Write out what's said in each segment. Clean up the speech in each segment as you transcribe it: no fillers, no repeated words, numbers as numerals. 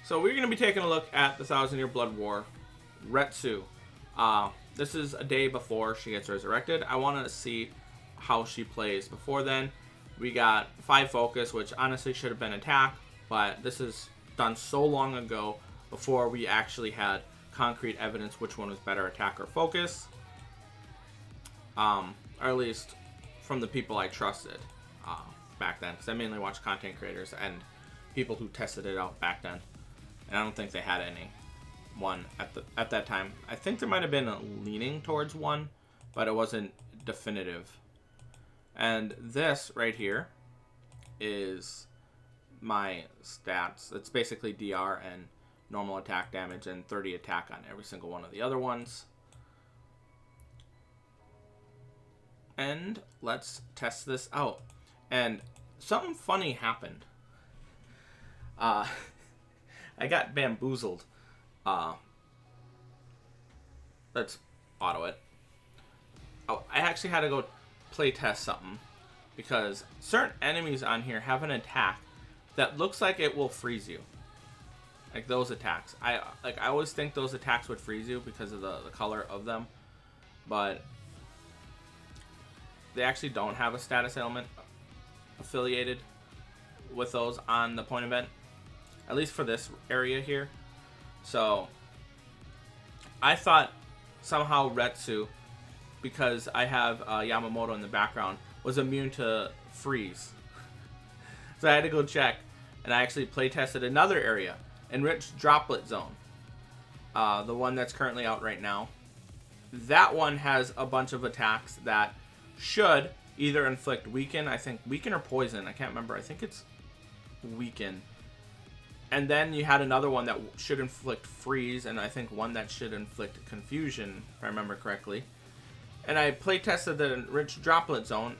So we're going to be taking a look at the 1000-Year Blood War Retsu. This is a day before she gets resurrected. I want to see how she plays. Before then, we got 5 focus, which honestly should have been attack, but this is done so long ago before we actually had concrete evidence which one was better, attack or focus. Or at least from the people I trusted back then, because I mainly watched content creators and people who tested it out back then. And I don't think they had any one at that time. I think there might have been a leaning towards one, but it wasn't definitive. And this right here is my stats. It's basically DR and normal attack damage and 30 attack on every single one of the other ones. And let's test this out. And something funny happened. I got bamboozled. Let's auto it. Oh, I actually had to go play test something because certain enemies on here have an attack that looks like it will freeze you. Like those attacks. I always think those attacks would freeze you because of the color of them, but they actually don't have a status element affiliated with those on the point event, at least for this area here. So I thought somehow Retsu, because I have Yamamoto in the background, was immune to freeze. So I had to go check, and I actually play tested another area, Enriched Droplet Zone, the one that's currently out right now. That one has a bunch of attacks that should either inflict weaken, I think weaken or poison, I can't remember, I think it's weaken. And then you had another one that should inflict freeze, and I think one that should inflict confusion, if I remember correctly. And I play tested the Enriched Droplet Zone,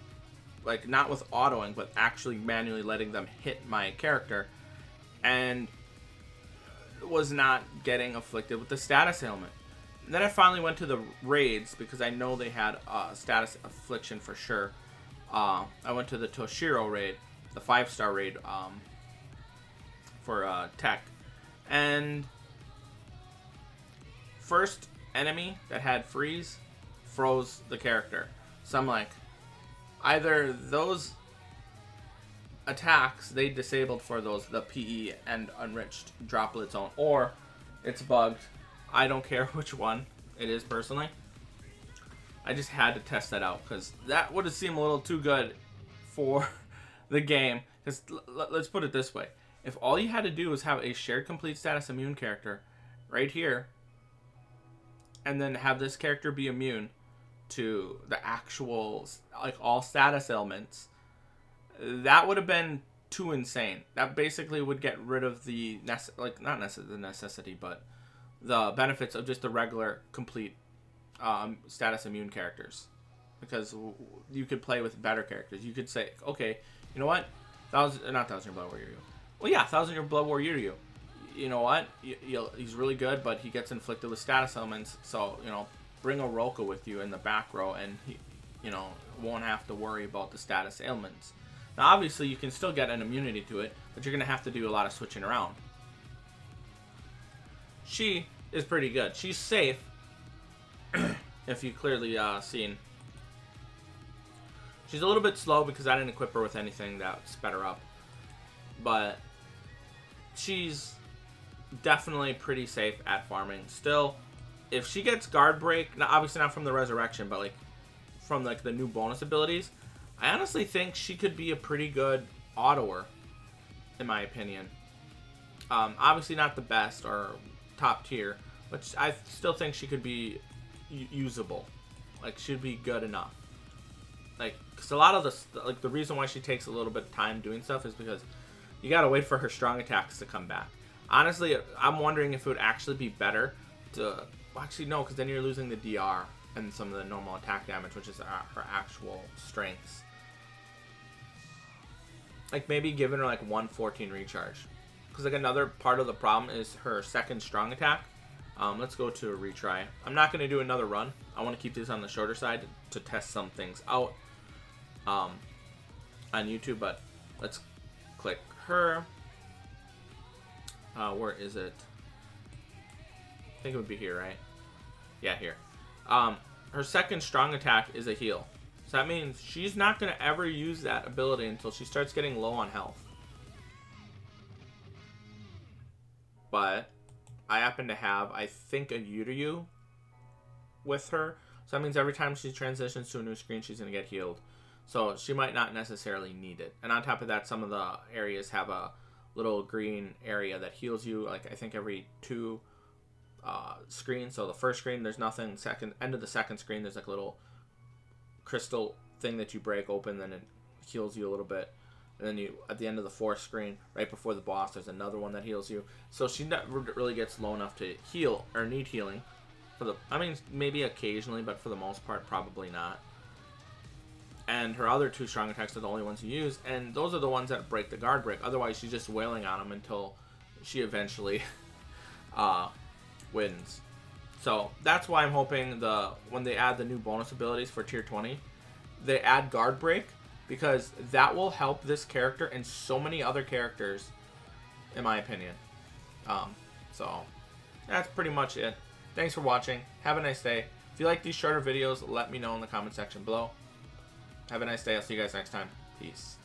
like not with autoing, but actually manually letting them hit my character, and was not getting afflicted with the status ailment. And then I finally went to the raids because I know they had status affliction for sure. I went to the Toshiro raid, the 5-star raid for tech, and first enemy that had freeze froze the character. So I'm like, either those attacks they disabled for the PE and Enriched Droplet Zone, or it's bugged. I don't care which one it is personally. I just had to test that out because that would have seemed a little too good for the game. Because let's put it this way: if all you had to do was have a shared complete status immune character right here, and then have this character be immune to the actual, like, all status elements, that would have been too insane. That basically would get rid of the not necessarily the necessity, but the benefits of just the regular complete status immune characters, because you could play with better characters. You could say, okay, you know what, not 1000-Year Blood War Yuryu. Well, yeah, 1000-Year Blood War Yuryu. You know what, he's really good, but he gets inflicted with status elements. So bring Oroka with you in the back row, and he, won't have to worry about the status ailments. Now, obviously, you can still get an immunity to it, but you're going to have to do a lot of switching around. She is pretty good. She's safe, if you clearly seen. She's a little bit slow because I didn't equip her with anything that sped her up. But she's definitely pretty safe at farming. Still, if she gets guard break, obviously not from the resurrection, but from the new bonus abilities, I honestly think she could be a pretty good autoer, in my opinion. Obviously not the best or top tier, but I still think she could be usable. She'd be good enough. Because a lot of the reason why she takes a little bit of time doing stuff is because you gotta wait for her strong attacks to come back. Honestly, I'm wondering if it would actually be better to, well, actually no, because then you're losing the DR and some of the normal attack damage, which is her actual strengths. Maybe giving her 114 recharge, because another part of the problem is her second strong attack. Let's go to a retry. I'm not going to do another run. I want to keep this on the shorter side to test some things out on YouTube, but let's click her. Where is it? I think it would be here, right? Yeah, here. Her second strong attack is a heal. So that means she's not going to ever use that ability until she starts getting low on health. But I happen to have, I think, a Yuryu with her. So that means every time she transitions to a new screen, she's going to get healed. So she might not necessarily need it. And on top of that, some of the areas have a little green area that heals you. Like, I think every 2 screens. So the first screen, there's nothing. End of the second screen, there's like a little crystal thing that you break open, then it heals you a little bit. And then at the end of the 4th screen, right before the boss, there's another one that heals you. So she never really gets low enough to heal or need healing. I mean, maybe occasionally, but for the most part, probably not. And her other 2 strong attacks are the only ones you use, and those are the ones that break the guard break. Otherwise, she's just wailing on them until she eventually wins. So that's why I'm hoping when they add the new bonus abilities for tier 20, they add guard break, because that will help this character and so many other characters, in my opinion. So that's pretty much it. Thanks for watching. Have a nice day. If you like these shorter videos, let me know in the comment section below. Have a nice day. I'll see you guys next time. Peace.